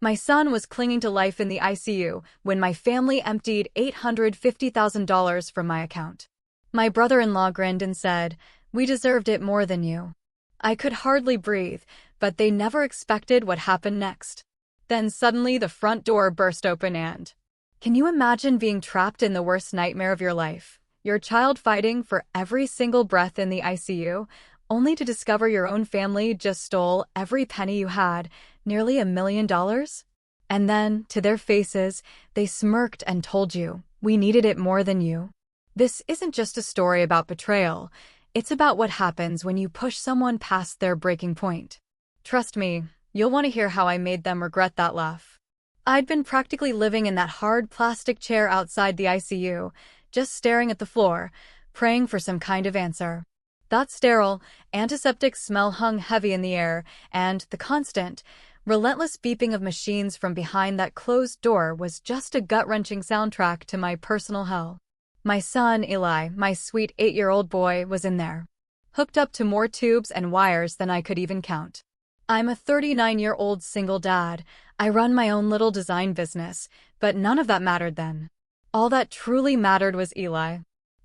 My son was clinging to life in the ICU when my family emptied $850,000 from my account. My brother-in-law grinned and said, "We deserved it more than you." I could hardly breathe, but they never expected what happened next. Then suddenly the front door burst open and... Can you imagine being trapped in the worst nightmare of your life? Your child fighting for every single breath in the ICU, only to discover your own family just stole every penny you had, nearly $1 million? And then, to their faces, they smirked and told you, "We needed it more than you." This isn't just a story about betrayal. It's about what happens when you push someone past their breaking point. Trust me, you'll want to hear how I made them regret that laugh. I'd been practically living in that hard plastic chair outside the ICU, just staring at the floor, praying for some kind of answer. That sterile, antiseptic smell hung heavy in the air, and the constant, relentless beeping of machines from behind that closed door was just a gut-wrenching soundtrack to my personal hell. My son, Eli, my sweet 8-year-old boy, was in there, hooked up to more tubes and wires than I could even count. I'm a 39-year-old single dad. I run my own little design business, but none of that mattered then. All that truly mattered was Eli.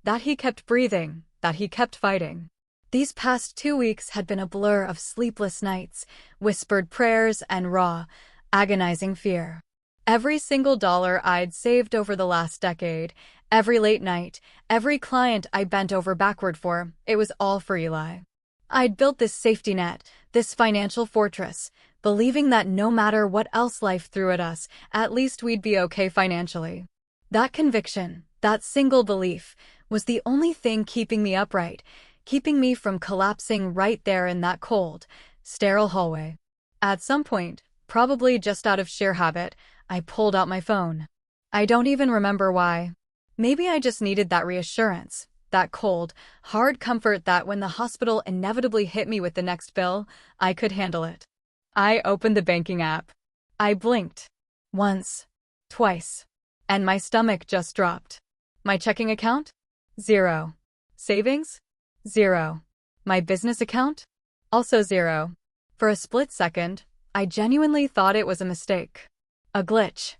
That he kept breathing, that he kept fighting. These past 2 weeks had been a blur of sleepless nights, whispered prayers, and raw, agonizing fear. Every single dollar I'd saved over the last decade, every late night, every client I bent over backward for, it was all for Eli. I'd built this safety net, this financial fortress, believing that no matter what else life threw at us, at least we'd be okay financially. That conviction, that single belief, was the only thing keeping me upright, keeping me from collapsing right there in that cold, sterile hallway. At some point, probably just out of sheer habit, I pulled out my phone. I don't even remember why. Maybe I just needed that reassurance, that cold, hard comfort that when the hospital inevitably hit me with the next bill, I could handle it. I opened the banking app. I blinked. Once. Twice. And my stomach just dropped. My checking account? 0. Savings? 0. My business account? Also 0. For a split second, I genuinely thought it was a mistake. A glitch.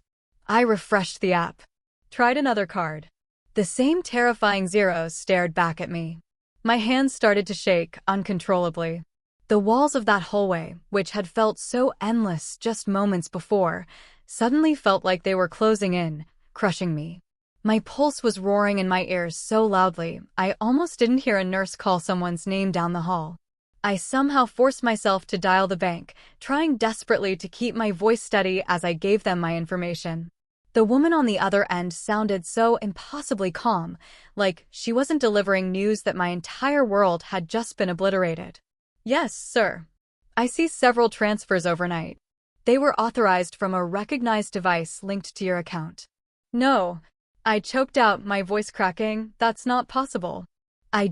I refreshed the app. Tried another card. The same terrifying zeros stared back at me. My hands started to shake uncontrollably. The walls of that hallway, which had felt so endless just moments before, suddenly felt like they were closing in, crushing me. My pulse was roaring in my ears so loudly, I almost didn't hear a nurse call someone's name down the hall. I somehow forced myself to dial the bank, trying desperately to keep my voice steady as I gave them my information. The woman on the other end sounded so impossibly calm, like she wasn't delivering news that my entire world had just been obliterated. "Yes, sir. I see several transfers overnight. They were authorized from a recognized device linked to your account." "No," I choked out, my voice cracking. "That's not possible." "I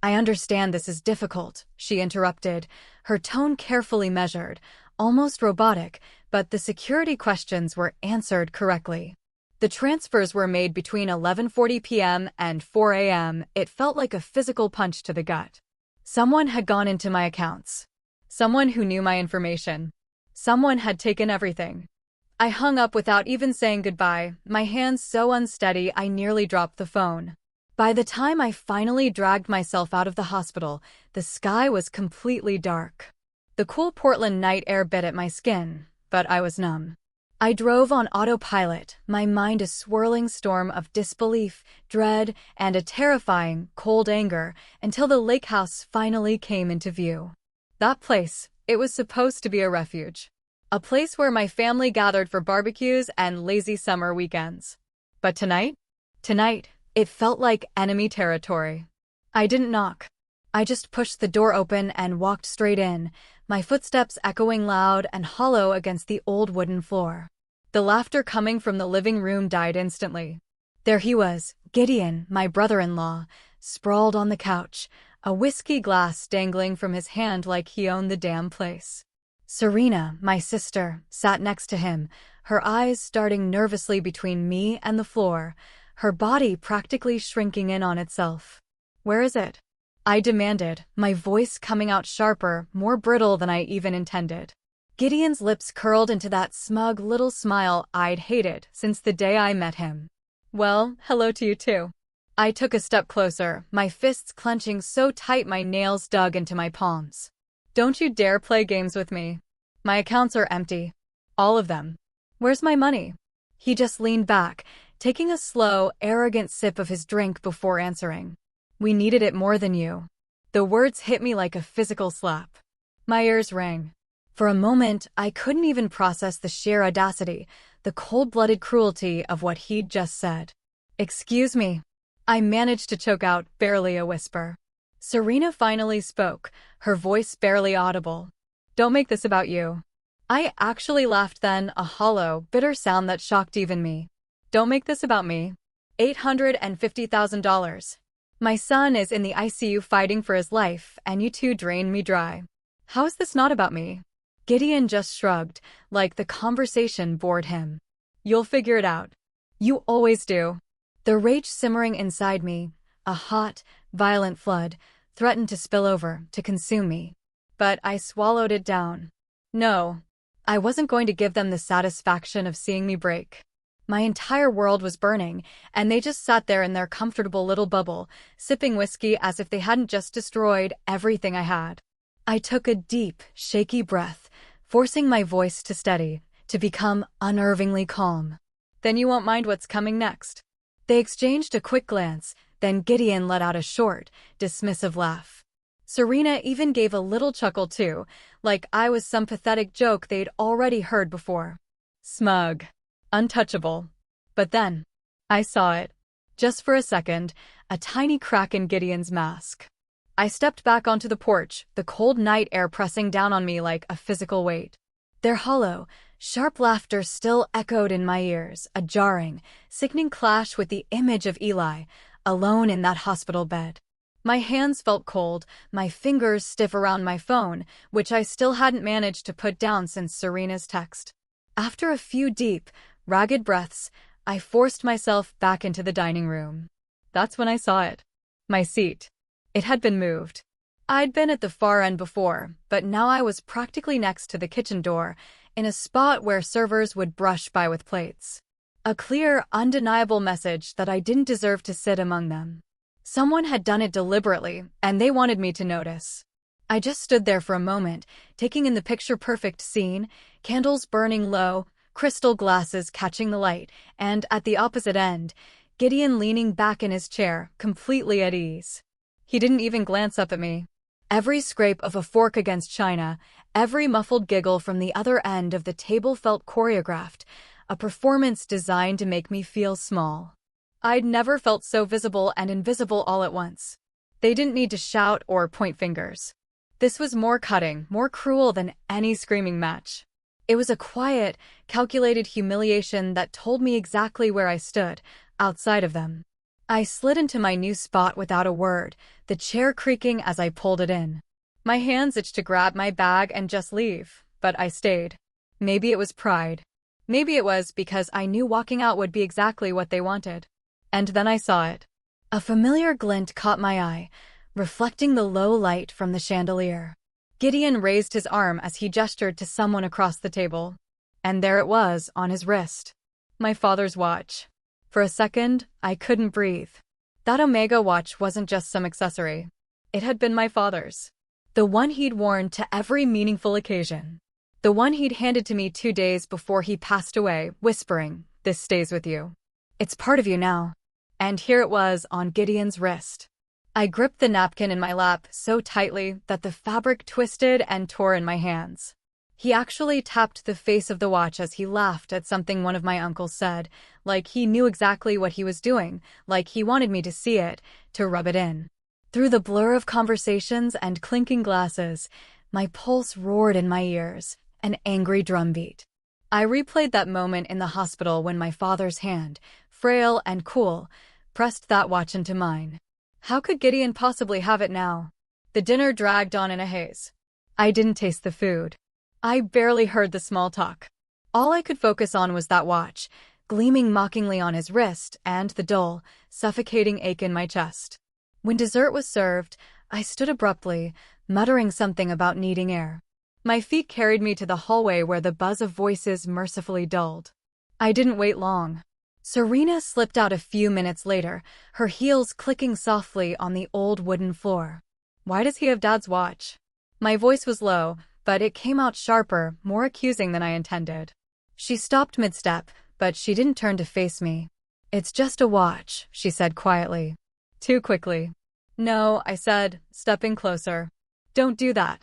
understand this is difficult," she interrupted, her tone carefully measured, almost robotic, but the security questions were answered correctly. The transfers were made between 11:40 p.m. and 4 a.m. It felt like a physical punch to the gut. Someone had gone into my accounts. Someone who knew my information. Someone had taken everything. I hung up without even saying goodbye, my hands so unsteady I nearly dropped the phone. By the time I finally dragged myself out of the hospital, the sky was completely dark. The cool Portland night air bit at my skin, but I was numb. I drove on autopilot, my mind a swirling storm of disbelief, dread, and a terrifying, cold anger, until the lake house finally came into view. That place, it was supposed to be a refuge. A place where my family gathered for barbecues and lazy summer weekends. But tonight, it felt like enemy territory. I didn't knock. I just pushed the door open and walked straight in, my footsteps echoing loud and hollow against the old wooden floor. The laughter coming from the living room died instantly. There he was, Gideon, my brother-in-law, sprawled on the couch, a whiskey glass dangling from his hand like he owned the damn place. Serena, my sister, sat next to him, her eyes starting nervously between me and the floor, her body practically shrinking in on itself. "Where is it?" I demanded, my voice coming out sharper, more brittle than I even intended. Gideon's lips curled into that smug little smile I'd hated since the day I met him. Well, hello to you too. I took a step closer, my fists clenching so tight my nails dug into my palms. Don't you dare play games with me. My accounts are empty. All of them. Where's my money? He just leaned back, taking a slow, arrogant sip of his drink before answering. We needed it more than you. The words hit me like a physical slap. My ears rang. For a moment, I couldn't even process the sheer audacity, the cold-blooded cruelty of what he'd just said. Excuse me. I managed to choke out barely a whisper. Serena finally spoke, her voice barely audible. Don't make this about you. I actually laughed then, a hollow, bitter sound that shocked even me. Don't make this about me. $850,000. My son is in the ICU fighting for his life, and you two drained me dry. How is this not about me? Gideon just shrugged, like the conversation bored him. You'll figure it out. You always do. The rage simmering inside me, a hot, violent flood, threatened to spill over, to consume me. But I swallowed it down. No. I wasn't going to give them the satisfaction of seeing me break. My entire world was burning, and they just sat there in their comfortable little bubble, sipping whiskey as if they hadn't just destroyed everything I had. I took a deep, shaky breath, forcing my voice to steady, to become unnervingly calm. Then you won't mind what's coming next. They exchanged a quick glance, then Gideon let out a short, dismissive laugh. Serena even gave a little chuckle too, like I was some pathetic joke they'd already heard before. Smug. Untouchable. But then, I saw it. Just for a second, a tiny crack in Gideon's mask. I stepped back onto the porch, the cold night air pressing down on me like a physical weight. Their hollow, sharp laughter still echoed in my ears, a jarring, sickening clash with the image of Eli, alone in that hospital bed. My hands felt cold, my fingers stiff around my phone, which I still hadn't managed to put down since Serena's text. After a few deep, ragged breaths, I forced myself back into the dining room. That's when I saw it. My seat. It had been moved. I'd been at the far end before, but now I was practically next to the kitchen door, in a spot where servers would brush by with plates. A clear, undeniable message that I didn't deserve to sit among them. Someone had done it deliberately, and they wanted me to notice. I just stood there for a moment, taking in the picture-perfect scene, candles burning low, crystal glasses catching the light, and at the opposite end, Gideon leaning back in his chair, completely at ease. He didn't even glance up at me. Every scrape of a fork against china, every muffled giggle from the other end of the table felt choreographed, a performance designed to make me feel small. I'd never felt so visible and invisible all at once. They didn't need to shout or point fingers. This was more cutting, more cruel than any screaming match. It was a quiet, calculated humiliation that told me exactly where I stood, outside of them. I slid into my new spot without a word, the chair creaking as I pulled it in. My hands itched to grab my bag and just leave, but I stayed. Maybe it was pride. Maybe it was because I knew walking out would be exactly what they wanted. And then I saw it. A familiar glint caught my eye, reflecting the low light from the chandelier. Gideon raised his arm as he gestured to someone across the table. And there it was, on his wrist. My father's watch. For a second, I couldn't breathe. That Omega watch wasn't just some accessory. It had been my father's. The one he'd worn to every meaningful occasion. The one he'd handed to me 2 days before he passed away, whispering, "This stays with you. It's part of you now." And here it was on Gideon's wrist. I gripped the napkin in my lap so tightly that the fabric twisted and tore in my hands. He actually tapped the face of the watch as he laughed at something one of my uncles said, like he knew exactly what he was doing, like he wanted me to see it, to rub it in. Through the blur of conversations and clinking glasses, my pulse roared in my ears, an angry drumbeat. I replayed that moment in the hospital when my father's hand, frail and cool, pressed that watch into mine. How could Gideon possibly have it now? The dinner dragged on in a haze. I didn't taste the food. I barely heard the small talk. All I could focus on was that watch, gleaming mockingly on his wrist, and the dull, suffocating ache in my chest. When dessert was served, I stood abruptly, muttering something about needing air. My feet carried me to the hallway where the buzz of voices mercifully dulled. I didn't wait long. Serena slipped out a few minutes later, her heels clicking softly on the old wooden floor. Why does he have Dad's watch? My voice was low, but it came out sharper, more accusing than I intended. She stopped mid-step, but she didn't turn to face me. It's just a watch, she said quietly. Too quickly. No, I said, stepping closer. Don't do that.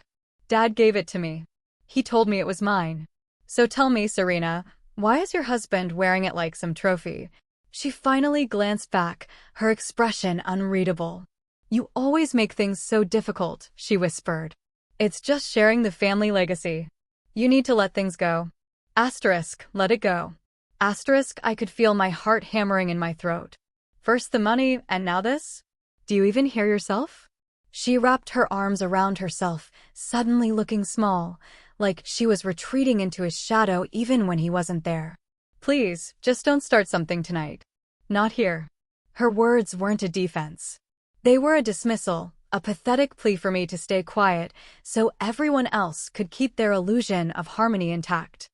Dad gave it to me. He told me it was mine. So tell me, Serena, why is your husband wearing it like some trophy? She finally glanced back, her expression unreadable. You always make things so difficult, she whispered. It's just sharing the family legacy. You need to let things go. Asterisk, let it go. Asterisk, I could feel my heart hammering in my throat. First the money, and now this? Do you even hear yourself? She wrapped her arms around herself, suddenly looking small, like she was retreating into his shadow even when he wasn't there. Please, just don't start something tonight. Not here. Her words weren't a defense. They were a dismissal, a pathetic plea for me to stay quiet so everyone else could keep their illusion of harmony intact.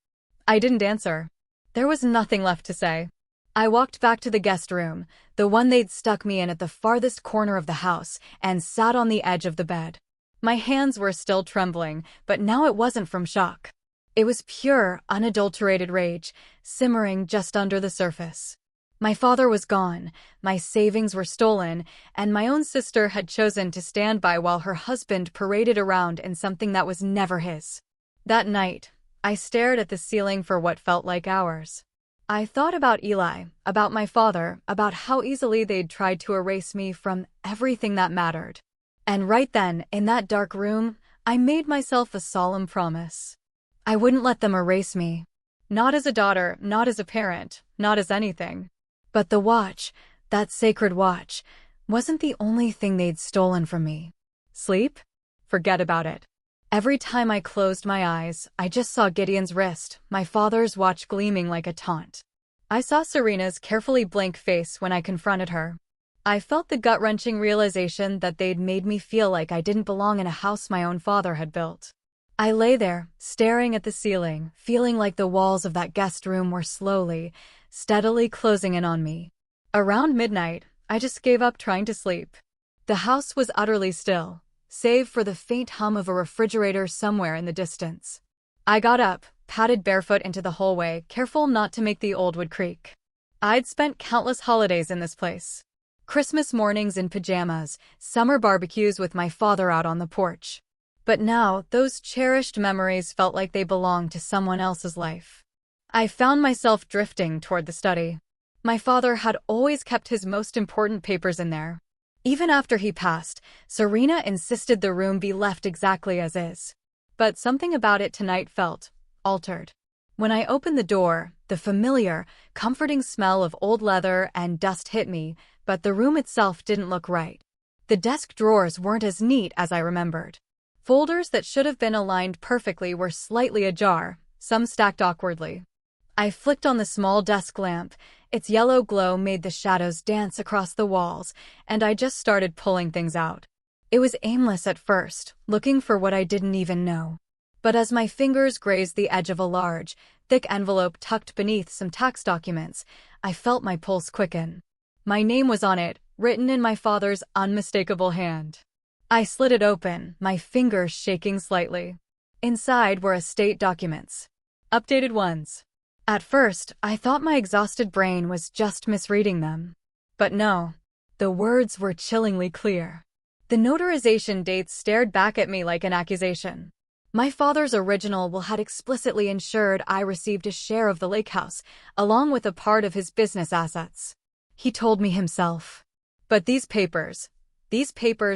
I didn't answer. There was nothing left to say. I walked back to the guest room, the one they'd stuck me in at the farthest corner of the house, and sat on the edge of the bed. My hands were still trembling, but now it wasn't from shock. It was pure, unadulterated rage, simmering just under the surface. My father was gone, my savings were stolen, and my own sister had chosen to stand by while her husband paraded around in something that was never his. That night, I stared at the ceiling for what felt like hours. I thought about Eli, about my father, about how easily they'd tried to erase me from everything that mattered. And right then, in that dark room, I made myself a solemn promise. I wouldn't let them erase me. Not as a daughter, not as a parent, not as anything. But the watch, that sacred watch, wasn't the only thing they'd stolen from me. Sleep? Forget about it. Every time I closed my eyes, I just saw Gideon's wrist, my father's watch gleaming like a taunt. I saw Serena's carefully blank face when I confronted her. I felt the gut-wrenching realization that they'd made me feel like I didn't belong in a house my own father had built. I lay there, staring at the ceiling, feeling like the walls of that guest room were slowly, steadily closing in on me. Around midnight, I just gave up trying to sleep. The house was utterly still, save for the faint hum of a refrigerator somewhere in the distance. I got up, padded barefoot into the hallway, careful not to make the old wood creak. I'd spent countless holidays in this place. Christmas mornings in pajamas, summer barbecues with my father out on the porch. But now, those cherished memories felt like they belonged to someone else's life. I found myself drifting toward the study. My father had always kept his most important papers in there. Even after he passed, Serena insisted the room be left exactly as is. But something about it tonight felt altered. When I opened the door, the familiar, comforting smell of old leather and dust hit me, but the room itself didn't look right. The desk drawers weren't as neat as I remembered. Folders that should have been aligned perfectly were slightly ajar, some stacked awkwardly. I flicked on the small desk lamp. Its yellow glow made the shadows dance across the walls, and I just started pulling things out. It was aimless at first, looking for what I didn't even know. But as my fingers grazed the edge of a large, thick envelope tucked beneath some tax documents, I felt my pulse quicken. My name was on it, written in my father's unmistakable hand. I slid it open, my fingers shaking slightly. Inside were estate documents. Updated ones. At first, I thought my exhausted brain was just misreading them. But no. The words were chillingly clear. The notarization dates stared back at me like an accusation. My father's original will had explicitly ensured I received a share of the lake house, along with a part of his business assets. He told me himself. But these papers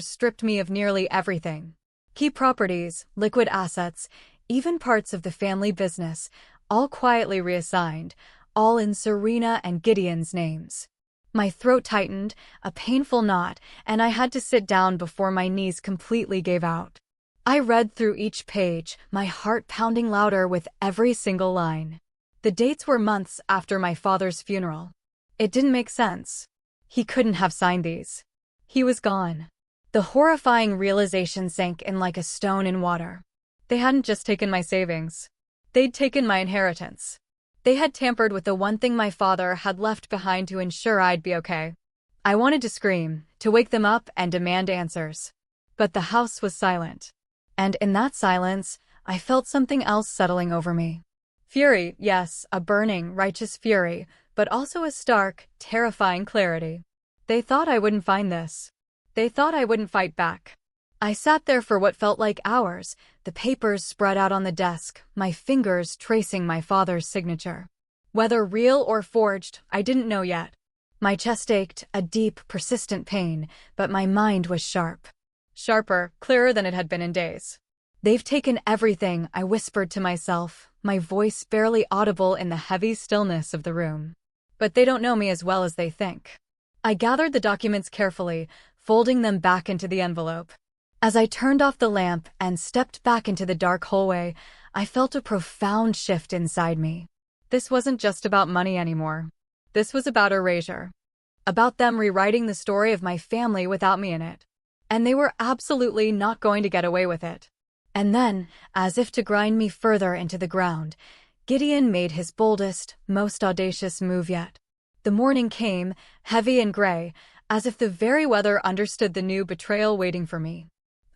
stripped me of nearly everything. Key properties, liquid assets, even parts of the family business, all quietly reassigned, all in Serena and Gideon's names. My throat tightened, a painful knot, and I had to sit down before my knees completely gave out. I read through each page, my heart pounding louder with every single line. The dates were months after my father's funeral. It didn't make sense. He couldn't have signed these. He was gone. The horrifying realization sank in like a stone in water. They hadn't just taken my savings. They'd taken my inheritance. They had tampered with the one thing my father had left behind to ensure I'd be okay. I wanted to scream, to wake them up and demand answers. But the house was silent. And in that silence, I felt something else settling over me. Fury, yes, a burning, righteous fury, but also a stark, terrifying clarity. They thought I wouldn't find this. They thought I wouldn't fight back. I sat there for what felt like hours, the papers spread out on the desk, my fingers tracing my father's signature. Whether real or forged, I didn't know yet. My chest ached, a deep, persistent pain, but my mind was sharp. Sharper, clearer than it had been in days. They've taken everything, I whispered to myself, my voice barely audible in the heavy stillness of the room. But they don't know me as well as they think. I gathered the documents carefully, folding them back into the envelope. As I turned off the lamp and stepped back into the dark hallway, I felt a profound shift inside me. This wasn't just about money anymore. This was about erasure. About them rewriting the story of my family without me in it. And they were absolutely not going to get away with it. And then, as if to grind me further into the ground, Gideon made his boldest, most audacious move yet. The morning came, heavy and gray, as if the very weather understood the new betrayal waiting for me.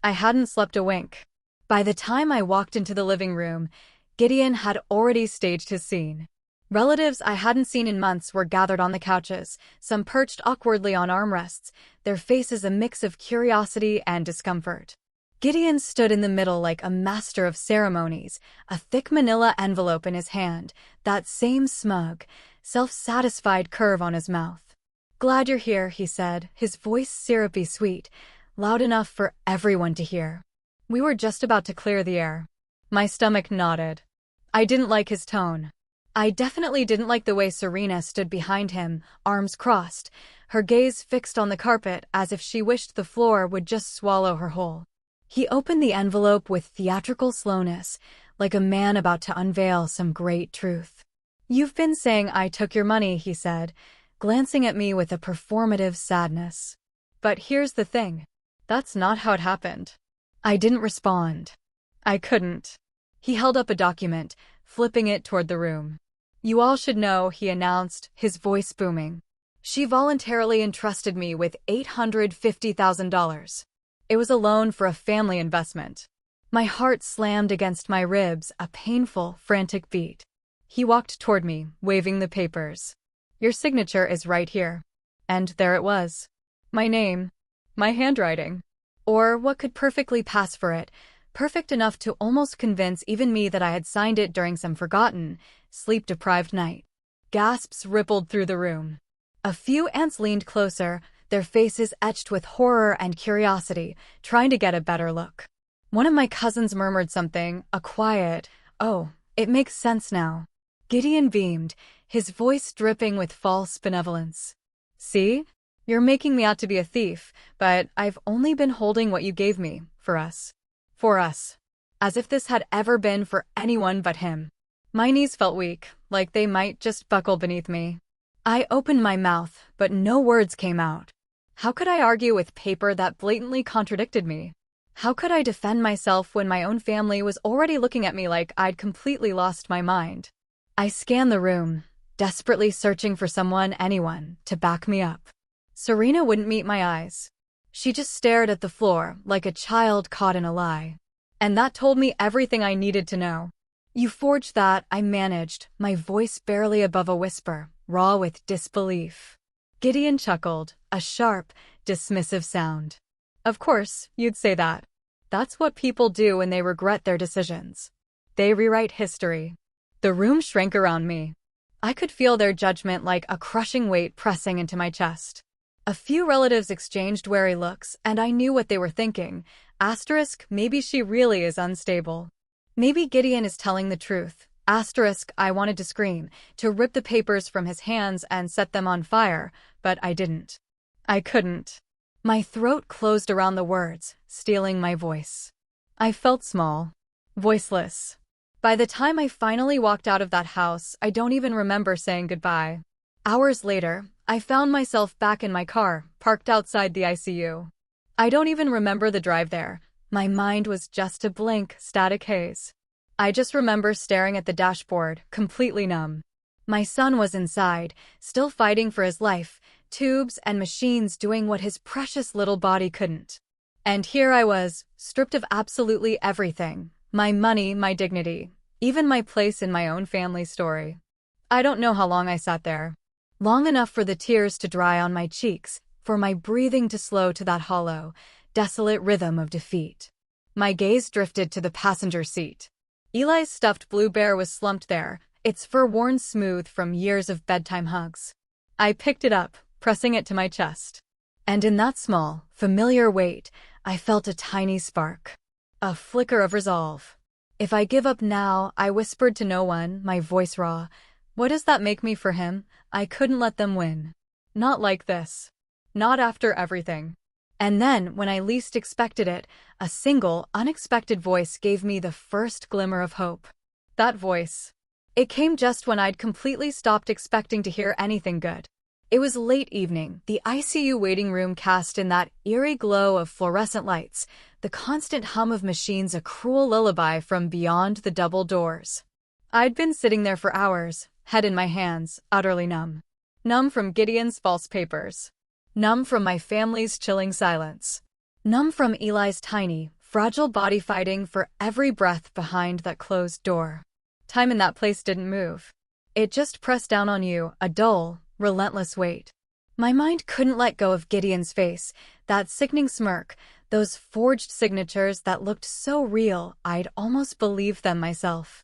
I hadn't slept a wink. By the time I walked into the living room, Gideon had already staged his scene. Relatives I hadn't seen in months were gathered on the couches, some perched awkwardly on armrests, their faces a mix of curiosity and discomfort. Gideon stood in the middle like a master of ceremonies, a thick manila envelope in his hand, that same smug, self-satisfied curve on his mouth. "Glad you're here," he said, his voice syrupy sweet, loud enough for everyone to hear. We were just about to clear the air. My stomach nodded. I didn't like his tone. I definitely didn't like the way Serena stood behind him, arms crossed, her gaze fixed on the carpet as if she wished the floor would just swallow her whole. He opened the envelope with theatrical slowness, like a man about to unveil some great truth. "You've been saying I took your money," he said, glancing at me with a performative sadness. "But here's the thing. That's not how it happened." I didn't respond. I couldn't. He held up a document, flipping it toward the room. "You all should know," he announced, his voice booming. "She voluntarily entrusted me with $850,000. It was a loan for a family investment." My heart slammed against my ribs, a painful, frantic beat. He walked toward me, waving the papers. "Your signature is right here." And there it was. My name. My handwriting. Or what could perfectly pass for it, perfect enough to almost convince even me that I had signed it during some forgotten, sleep-deprived night. Gasps rippled through the room. A few aunts leaned closer, their faces etched with horror and curiosity, trying to get a better look. One of my cousins murmured something, a quiet, "Oh, it makes sense now." Gideon beamed, his voice dripping with false benevolence. "See? You're making me out to be a thief, but I've only been holding what you gave me, for us. For us." As if this had ever been for anyone but him. My knees felt weak, like they might just buckle beneath me. I opened my mouth, but no words came out. How could I argue with paper that blatantly contradicted me? How could I defend myself when my own family was already looking at me like I'd completely lost my mind? I scanned the room, desperately searching for someone, anyone, to back me up. Serena wouldn't meet my eyes. She just stared at the floor, like a child caught in a lie. And that told me everything I needed to know. "You forged that," I managed, my voice barely above a whisper, raw with disbelief. Gideon chuckled, a sharp, dismissive sound. "Of course, you'd say that. That's what people do when they regret their decisions. They rewrite history." The room shrank around me. I could feel their judgment like a crushing weight pressing into my chest. A few relatives exchanged wary looks, and I knew what they were thinking. Asterisk, maybe she really is unstable. Maybe Gideon is telling the truth. Asterisk, I wanted to scream, to rip the papers from his hands and set them on fire, but I didn't. I couldn't. My throat closed around the words, stealing my voice. I felt small, voiceless. By the time I finally walked out of that house, I don't even remember saying goodbye. Hours later, I found myself back in my car, parked outside the ICU. I don't even remember the drive there, My mind was just a blank, static haze. I just remember staring at the dashboard, completely numb. My son was inside, still fighting for his life, tubes and machines doing what his precious little body couldn't. And here I was, stripped of absolutely everything. My money, my dignity, even my place in my own family story. I don't know how long I sat there. Long enough for the tears to dry on my cheeks, for my breathing to slow to that hollow, desolate rhythm of defeat. My gaze drifted to the passenger seat. Eli's stuffed blue bear was slumped there, its fur worn smooth from years of bedtime hugs. I picked it up, pressing it to my chest. And in that small, familiar weight, I felt a tiny spark. A flicker of resolve. If I give up now, I whispered to no one, my voice raw. What does that make me for him? I couldn't let them win. Not like this. Not after everything. And then, when I least expected it, a single, unexpected voice gave me the first glimmer of hope. That voice. It came just when I'd completely stopped expecting to hear anything good. It was late evening, the ICU waiting room cast in that eerie glow of fluorescent lights, the constant hum of machines a cruel lullaby from beyond the double doors. I'd been sitting there for hours, head in my hands, utterly numb. Numb from Gideon's false papers. Numb from my family's chilling silence. Numb from Eli's tiny, fragile body fighting for every breath behind that closed door. Time in that place didn't move. It just pressed down on you, a dull, relentless weight. My mind couldn't let go of Gideon's face, that sickening smirk, those forged signatures that looked so real I'd almost believed them myself.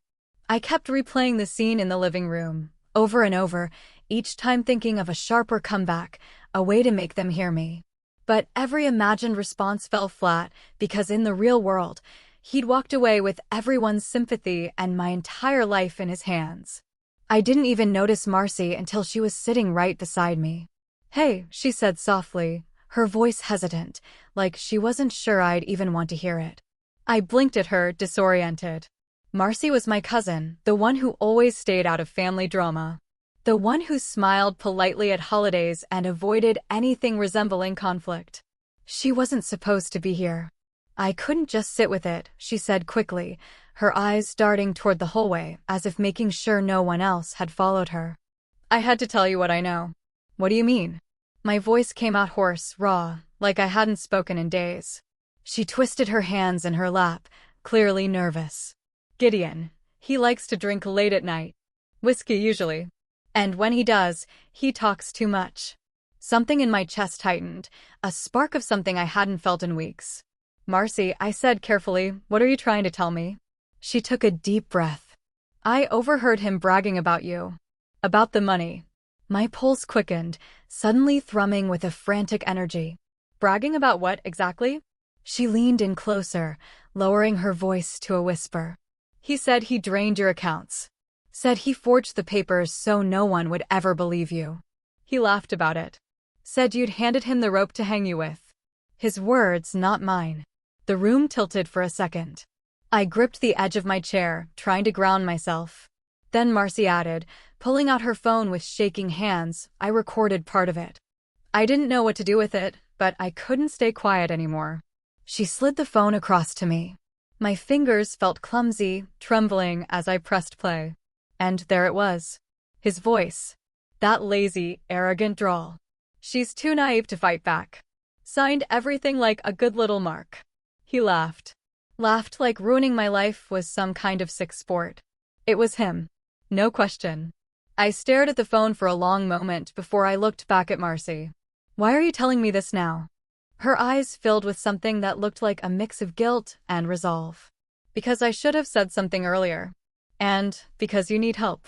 I kept replaying the scene in the living room, over and over, each time thinking of a sharper comeback, a way to make them hear me. But every imagined response fell flat, because in the real world, he'd walked away with everyone's sympathy and my entire life in his hands. I didn't even notice Marcy until she was sitting right beside me. "Hey," she said softly, her voice hesitant, like she wasn't sure I'd even want to hear it. I blinked at her, disoriented. Marcy was my cousin, the one who always stayed out of family drama. The one who smiled politely at holidays and avoided anything resembling conflict. She wasn't supposed to be here. I couldn't just sit with it, she said quickly, her eyes darting toward the hallway, as if making sure no one else had followed her. "I had to tell you what I know." "What do you mean?" My voice came out hoarse, raw, like I hadn't spoken in days. She twisted her hands in her lap, clearly nervous. "Gideon. He likes to drink late at night. Whiskey usually. And when he does, he talks too much." Something in my chest tightened, a spark of something I hadn't felt in weeks. "Marcy," I said carefully, "what are you trying to tell me?" She took a deep breath. "I overheard him bragging about you. About the money." My pulse quickened, suddenly thrumming with a frantic energy. "Bragging about what, exactly?" She leaned in closer, lowering her voice to a whisper. "He said he drained your accounts. Said he forged the papers so no one would ever believe you. He laughed about it. Said you'd handed him the rope to hang you with." His words, not mine. The room tilted for a second. I gripped the edge of my chair, trying to ground myself. Then Marcy added, pulling out her phone with shaking hands. I recorded part of it. I didn't know what to do with it, but I couldn't stay quiet anymore. She slid the phone across to me. My fingers felt clumsy, trembling as I pressed play. And there it was. His voice. That lazy, arrogant drawl. "She's too naive to fight back. Signed everything like a good little mark." He laughed. Laughed like ruining my life was some kind of sick sport. It was him. No question. I stared at the phone for a long moment before I looked back at Marcy. "Why are you telling me this now?" Her eyes filled with something that looked like a mix of guilt and resolve. "Because I should have said something earlier. And because you need help.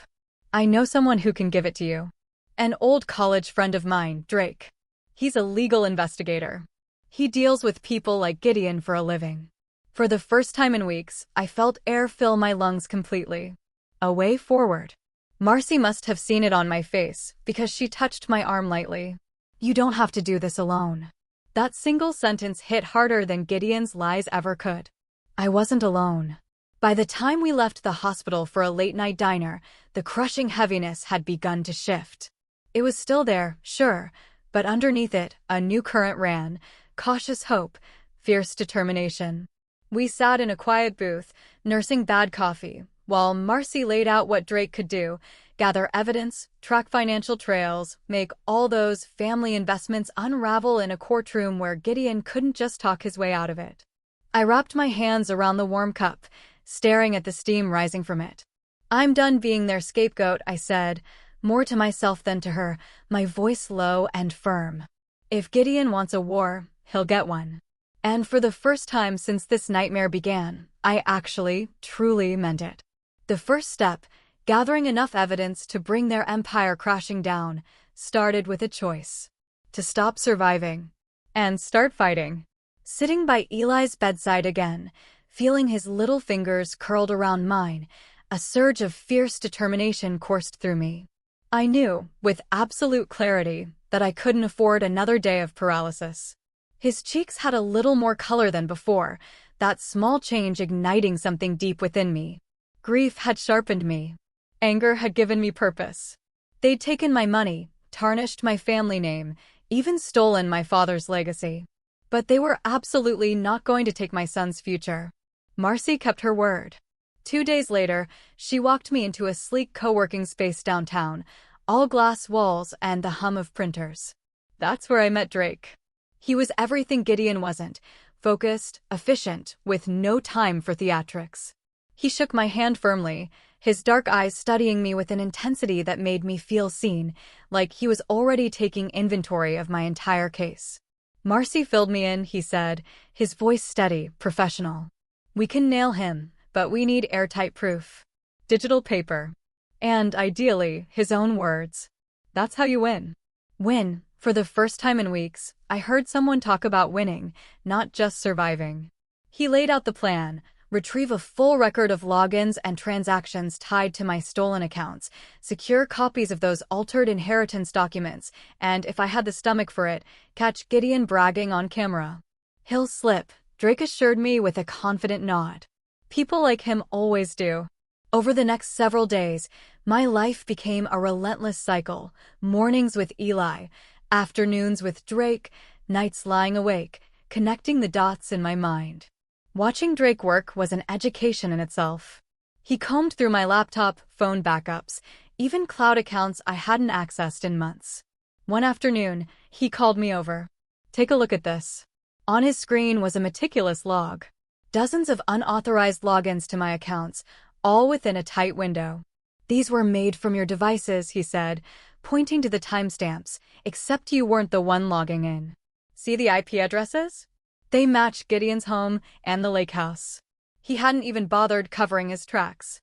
I know someone who can give it to you. An old college friend of mine, Drake. He's a legal investigator. He deals with people like Gideon for a living." For the first time in weeks, I felt air fill my lungs completely. A way forward. Marcy must have seen it on my face, because she touched my arm lightly. "You don't have to do this alone." That single sentence hit harder than Gideon's lies ever could. I wasn't alone. By the time we left the hospital for a late-night diner, the crushing heaviness had begun to shift. It was still there, sure, but underneath it, a new current ran, cautious hope, fierce determination. We sat in a quiet booth, nursing bad coffee, while Marcy laid out what Drake could do: gather evidence, track financial trails, make all those family investments unravel in a courtroom where Gideon couldn't just talk his way out of it. I wrapped my hands around the warm cup, staring at the steam rising from it. "I'm done being their scapegoat," I said, more to myself than to her, my voice low and firm. "If Gideon wants a war, he'll get one." And for the first time since this nightmare began, I actually, truly meant it. The first step, gathering enough evidence to bring their empire crashing down, started with a choice: to stop surviving and start fighting. Sitting by Eli's bedside again, feeling his little fingers curled around mine, a surge of fierce determination coursed through me. I knew, with absolute clarity, that I couldn't afford another day of paralysis. His cheeks had a little more color than before, that small change igniting something deep within me. Grief had sharpened me. Anger had given me purpose. They'd taken my money, tarnished my family name, even stolen my father's legacy. But they were absolutely not going to take my son's future. Marcy kept her word. 2 days later, she walked me into a sleek co-working space downtown, all glass walls and the hum of printers. That's where I met Drake. He was everything Gideon wasn't: focused, efficient, with no time for theatrics. He shook my hand firmly, his dark eyes studying me with an intensity that made me feel seen, like he was already taking inventory of my entire case. "Marcy filled me in," he said, his voice steady, professional. "We can nail him, but we need airtight proof. Digital paper. And, ideally, his own words. That's how you win." Win. For the first time in weeks, I heard someone talk about winning, not just surviving. He laid out the plan: retrieve a full record of logins and transactions tied to my stolen accounts, secure copies of those altered inheritance documents, and, if I had the stomach for it, catch Gideon bragging on camera. "He'll slip," Drake assured me with a confident nod. "People like him always do." Over the next several days, my life became a relentless cycle: mornings with Eli, afternoons with Drake, nights lying awake, connecting the dots in my mind. Watching Drake work was an education in itself. He combed through my laptop, phone backups, even cloud accounts I hadn't accessed in months. One afternoon, he called me over. "Take a look at this." On his screen was a meticulous log. Dozens of unauthorized logins to my accounts, all within a tight window. "These were made from your devices," he said, pointing to the timestamps, "except you weren't the one logging in. See the IP addresses? They match Gideon's home and the lake house." He hadn't even bothered covering his tracks.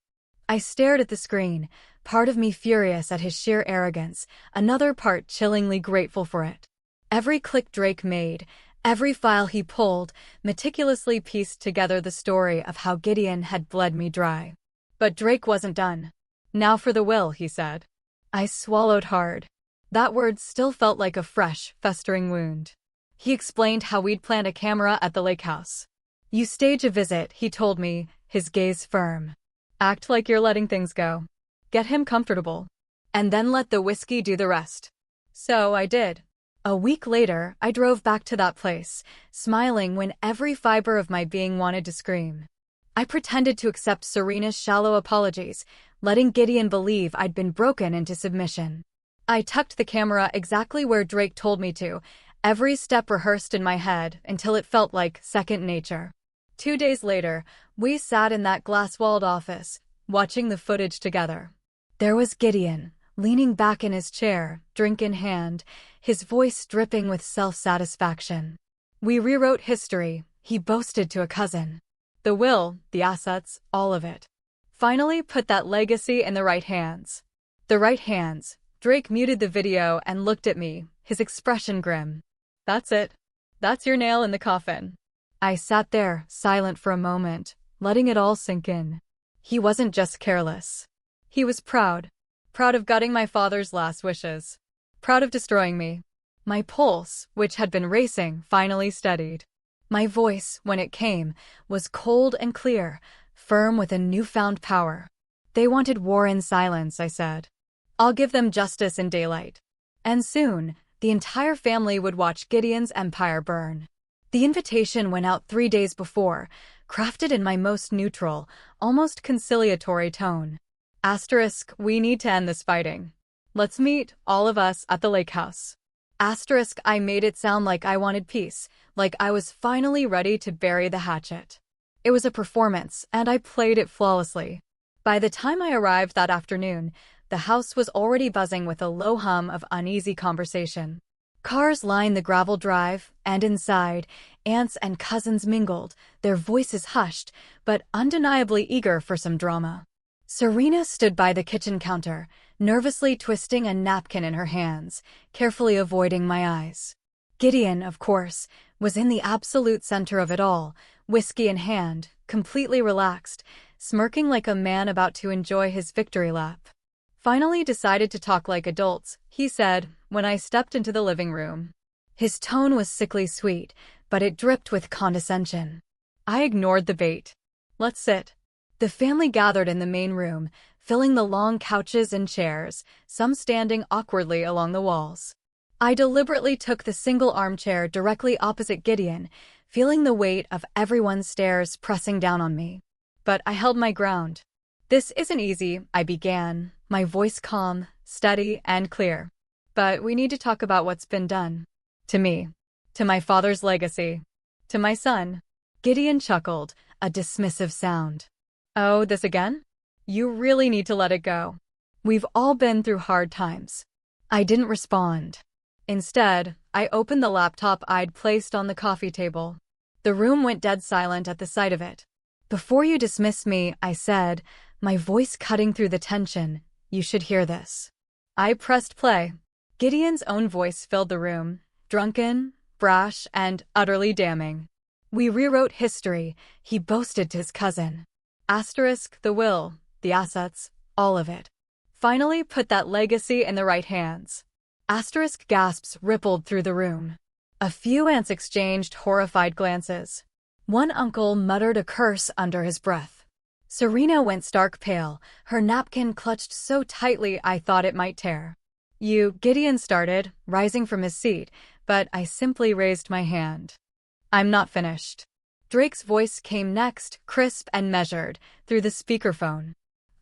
I stared at the screen, part of me furious at his sheer arrogance, another part chillingly grateful for it. Every click Drake made, every file he pulled, meticulously pieced together the story of how Gideon had bled me dry. But Drake wasn't done. "Now for the will," he said. I swallowed hard. That word still felt like a fresh, festering wound. He explained how we'd planned a camera at the lake house. "You stage a visit," he told me, his gaze firm. "Act like you're letting things go. Get him comfortable. And then let the whiskey do the rest." So I did. A week later, I drove back to that place, smiling when every fiber of my being wanted to scream. I pretended to accept Serena's shallow apologies, letting Gideon believe I'd been broken into submission. I tucked the camera exactly where Drake told me to, every step rehearsed in my head until it felt like second nature. 2 days later, we sat in that glass-walled office, watching the footage together. There was Gideon, leaning back in his chair, drink in hand, his voice dripping with self-satisfaction. "We rewrote history," he boasted to a cousin. "The will, the assets, all of it. Finally put that legacy in the right hands." The right hands. Drake muted the video and looked at me, his expression grim. "That's it. That's your nail in the coffin." I sat there, silent for a moment, letting it all sink in. He wasn't just careless. He was proud. Proud of gutting my father's last wishes. Proud of destroying me. My pulse, which had been racing, finally steadied. My voice, when it came, was cold and clear, firm with a newfound power. "They wanted war in silence," I said. "I'll give them justice in daylight." And soon, the entire family would watch Gideon's empire burn. The invitation went out 3 days before, crafted in my most neutral, almost conciliatory tone. Asterisk, we need to end this fighting. Let's meet, all of us, at the lake house. Asterisk, I made it sound like I wanted peace, like I was finally ready to bury the hatchet. It was a performance, and I played it flawlessly. By the time I arrived that afternoon, the house was already buzzing with a low hum of uneasy conversation. Cars lined the gravel drive, and inside, aunts and cousins mingled, their voices hushed, but undeniably eager for some drama. Serena stood by the kitchen counter, nervously twisting a napkin in her hands, carefully avoiding my eyes. Gideon, of course, was in the absolute center of it all, whiskey in hand, completely relaxed, smirking like a man about to enjoy his victory lap. Finally decided to talk like adults, he said, when I stepped into the living room. His tone was sickly sweet, but it dripped with condescension. I ignored the bait. Let's sit. The family gathered in the main room, filling the long couches and chairs, some standing awkwardly along the walls. I deliberately took the single armchair directly opposite Gideon, feeling the weight of everyone's stares pressing down on me. But I held my ground. This isn't easy, I began, my voice calm, steady, and clear. But we need to talk about what's been done. To me. To my father's legacy. To my son. Gideon chuckled, a dismissive sound. Oh, this again? You really need to let it go. We've all been through hard times. I didn't respond. Instead, I opened the laptop I'd placed on the coffee table. The room went dead silent at the sight of it. Before you dismiss me, I said, my voice cutting through the tension, you should hear this. I pressed play. Gideon's own voice filled the room, drunken, brash, and utterly damning. We rewrote history, he boasted to his cousin. Asterisk, the will, the assets, all of it. Finally put that legacy in the right hands. Asterisk gasps rippled through the room. A few aunts exchanged horrified glances. One uncle muttered a curse under his breath. Serena went stark pale, her napkin clutched so tightly I thought it might tear. Gideon started, rising from his seat, but I simply raised my hand. I'm not finished. Drake's voice came next, crisp and measured, through the speakerphone.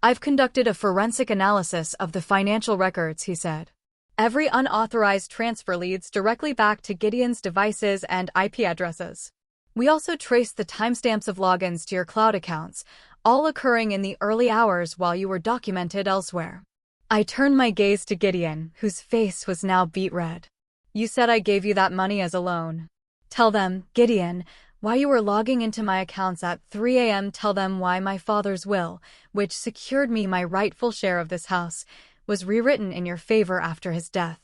I've conducted a forensic analysis of the financial records, he said. Every unauthorized transfer leads directly back to Gideon's devices and IP addresses. We also traced the timestamps of logins to your cloud accounts, all occurring in the early hours while you were documented elsewhere. I turned my gaze to Gideon, whose face was now beet red. You said I gave you that money as a loan. Tell them, Gideon, why you were logging into my accounts at 3 a.m. Tell them why my father's will, which secured me my rightful share of this house, was rewritten in your favor after his death.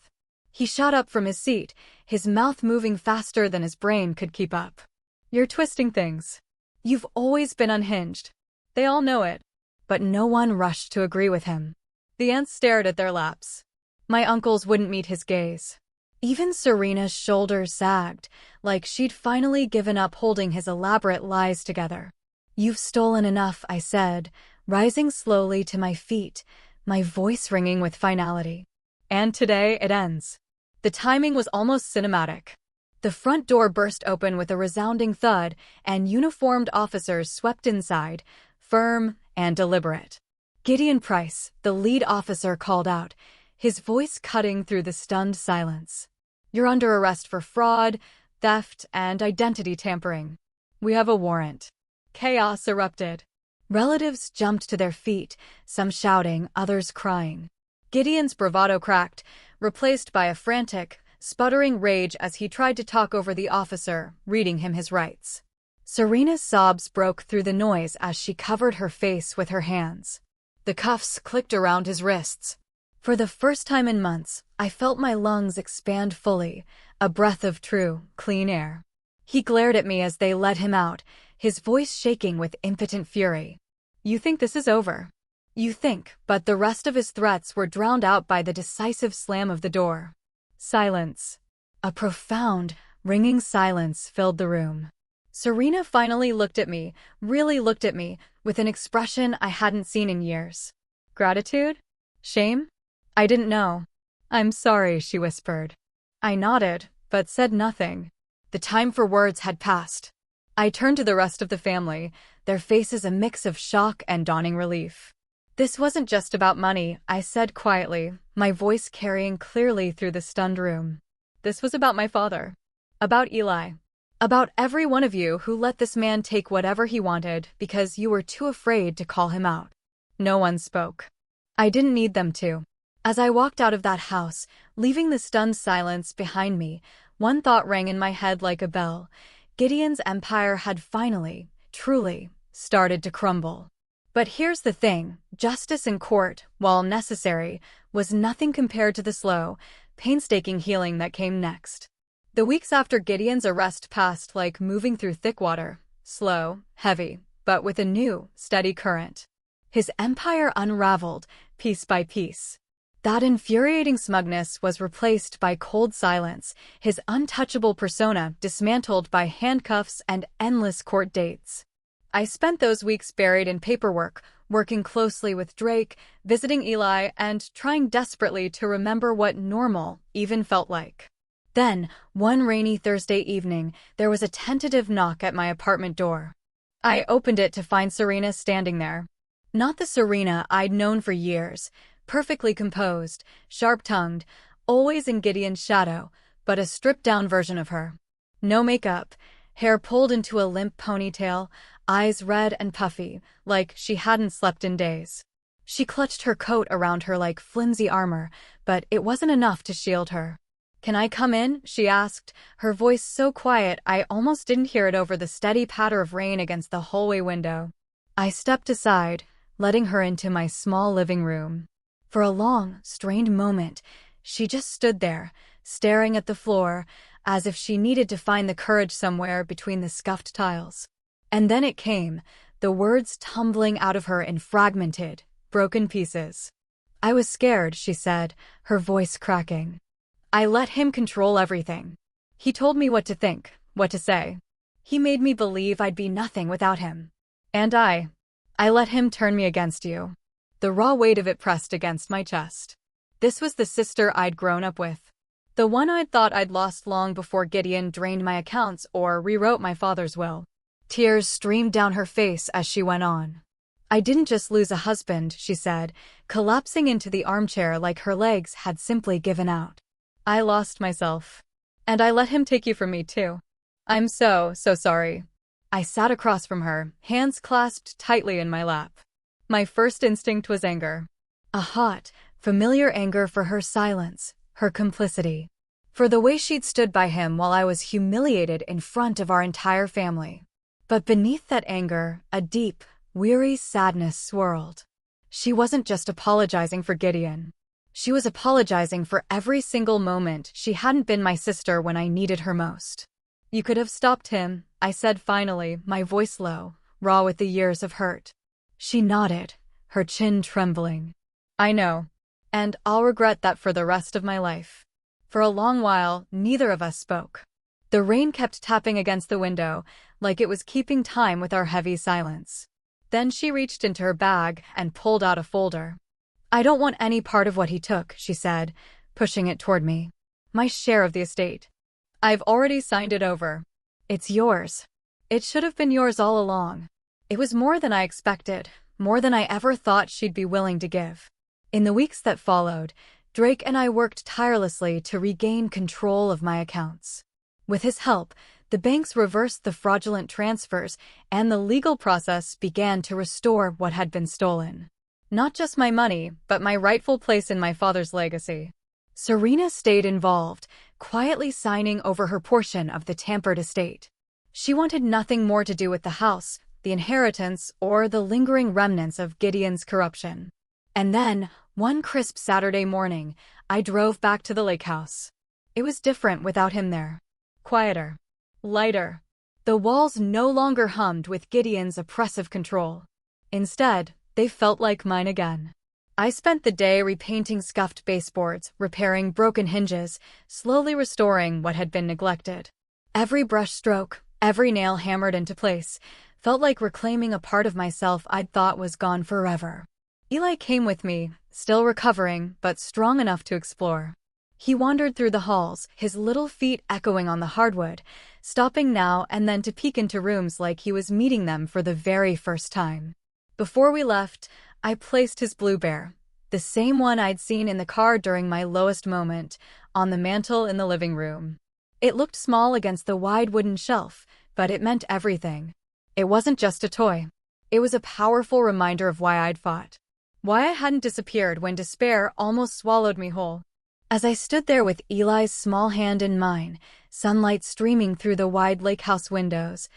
He shot up from his seat, his mouth moving faster than his brain could keep up. You're twisting things. You've always been unhinged. They all know it. But no one rushed to agree with him. The aunts stared at their laps. My uncles wouldn't meet his gaze. Even Serena's shoulders sagged, like she'd finally given up holding his elaborate lies together. You've stolen enough, I said, rising slowly to my feet, my voice ringing with finality. And today it ends. The timing was almost cinematic. The front door burst open with a resounding thud, and uniformed officers swept inside, firm and deliberate. Gideon Price, the lead officer, called out, his voice cutting through the stunned silence. You're under arrest for fraud, theft, and identity tampering. We have a warrant. Chaos erupted. Relatives jumped to their feet, some shouting, others crying. Gideon's bravado cracked, replaced by a frantic, sputtering rage as he tried to talk over the officer, reading him his rights. Serena's sobs broke through the noise as she covered her face with her hands. The cuffs clicked around his wrists. For the first time in months, I felt my lungs expand fully, a breath of true, clean air. He glared at me as they let him out, his voice shaking with impotent fury. You think this is over? You think, but the rest of his threats were drowned out by the decisive slam of the door. Silence. A profound, ringing silence filled the room. Serena finally looked at me, really looked at me, with an expression I hadn't seen in years. Gratitude? Shame? I didn't know. I'm sorry, she whispered. I nodded, but said nothing. The time for words had passed. I turned to the rest of the family, their faces a mix of shock and dawning relief. This wasn't just about money, I said quietly, my voice carrying clearly through the stunned room. This was about my father. About Eli. About every one of you who let this man take whatever he wanted because you were too afraid to call him out. No one spoke. I didn't need them to. As I walked out of that house, leaving the stunned silence behind me, one thought rang in my head like a bell. Gideon's empire had finally, truly, started to crumble. But here's the thing, justice in court, while necessary, was nothing compared to the slow, painstaking healing that came next. The weeks after Gideon's arrest passed like moving through thick water, slow, heavy, but with a new, steady current. His empire unraveled, piece by piece. That infuriating smugness was replaced by cold silence, his untouchable persona dismantled by handcuffs and endless court dates. I spent those weeks buried in paperwork, working closely with Drake, visiting Eli, and trying desperately to remember what normal even felt like. Then, one rainy Thursday evening, there was a tentative knock at my apartment door. I opened it to find Serena standing there. Not the Serena I'd known for years, perfectly composed, sharp-tongued, always in Gideon's shadow, but a stripped-down version of her. No makeup, hair pulled into a limp ponytail, eyes red and puffy, like she hadn't slept in days. She clutched her coat around her like flimsy armor, but it wasn't enough to shield her. "Can I come in?" she asked, her voice so quiet I almost didn't hear it over the steady patter of rain against the hallway window. I stepped aside, letting her into my small living room. For a long, strained moment, she just stood there, staring at the floor, as if she needed to find the courage somewhere between the scuffed tiles. And then it came, the words tumbling out of her in fragmented, broken pieces. "I was scared," she said, her voice cracking. "I let him control everything. He told me what to think, what to say. He made me believe I'd be nothing without him. And I let him turn me against you." The raw weight of it pressed against my chest. This was the sister I'd grown up with. The one I'd thought I'd lost long before Gideon drained my accounts or rewrote my father's will. Tears streamed down her face as she went on. "I didn't just lose a husband," she said, collapsing into the armchair like her legs had simply given out. "I lost myself. And I let him take you from me too. I'm so sorry." I sat across from her, hands clasped tightly in my lap. My first instinct was anger. A hot, familiar anger for her silence, her complicity. For the way she'd stood by him while I was humiliated in front of our entire family. But beneath that anger, a deep, weary sadness swirled. She wasn't just apologizing for Gideon. She was apologizing for every single moment she hadn't been my sister when I needed her most. "You could have stopped him," I said finally, my voice low, raw with the years of hurt. She nodded, her chin trembling. "I know. And I'll regret that for the rest of my life." For a long while, neither of us spoke. The rain kept tapping against the window, like it was keeping time with our heavy silence. Then she reached into her bag and pulled out a folder. "I don't want any part of what he took," she said, pushing it toward me. "My share of the estate. I've already signed it over. It's yours. It should have been yours all along." It was more than I expected, more than I ever thought she'd be willing to give. In the weeks that followed, Drake and I worked tirelessly to regain control of my accounts. With his help, the banks reversed the fraudulent transfers, and the legal process began to restore what had been stolen. Not just my money, but my rightful place in my father's legacy. Serena stayed involved, quietly signing over her portion of the tampered estate. She wanted nothing more to do with the house, the inheritance, or the lingering remnants of Gideon's corruption. And then, one crisp Saturday morning, I drove back to the lake house. It was different without him there. Quieter. Lighter. The walls no longer hummed with Gideon's oppressive control. Instead, they felt like mine again. I spent the day repainting scuffed baseboards, repairing broken hinges, slowly restoring what had been neglected. Every brush stroke, every nail hammered into place, felt like reclaiming a part of myself I'd thought was gone forever. Eli came with me, still recovering, but strong enough to explore. He wandered through the halls, his little feet echoing on the hardwood, stopping now and then to peek into rooms like he was meeting them for the very first time. Before we left, I placed his blue bear, the same one I'd seen in the car during my lowest moment, on the mantel in the living room. It looked small against the wide wooden shelf, but it meant everything. It wasn't just a toy. It was a powerful reminder of why I'd fought. Why I hadn't disappeared when despair almost swallowed me whole. As I stood there with Eli's small hand in mine, sunlight streaming through the wide lakehouse windows,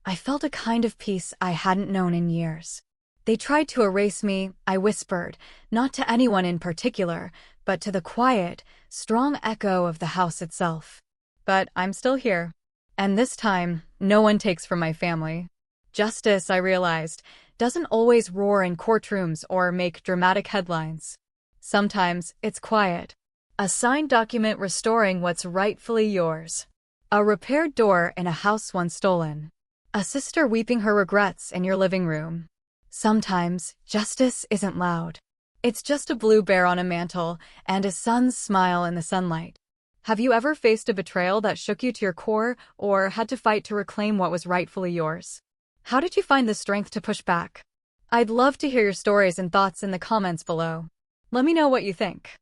I felt a kind of peace I hadn't known in years. They tried to erase me, I whispered, not to anyone in particular, but to the quiet, strong echo of the house itself. But I'm still here. And this time, no one takes from my family. Justice, I realized, doesn't always roar in courtrooms or make dramatic headlines. Sometimes it's quiet. A signed document restoring what's rightfully yours. A repaired door in a house once stolen. A sister weeping her regrets in your living room. Sometimes, justice isn't loud. It's just a blue bear on a mantel and a son's smile in the sunlight. Have you ever faced a betrayal that shook you to your core or had to fight to reclaim what was rightfully yours? How did you find the strength to push back? I'd love to hear your stories and thoughts in the comments below. Let me know what you think.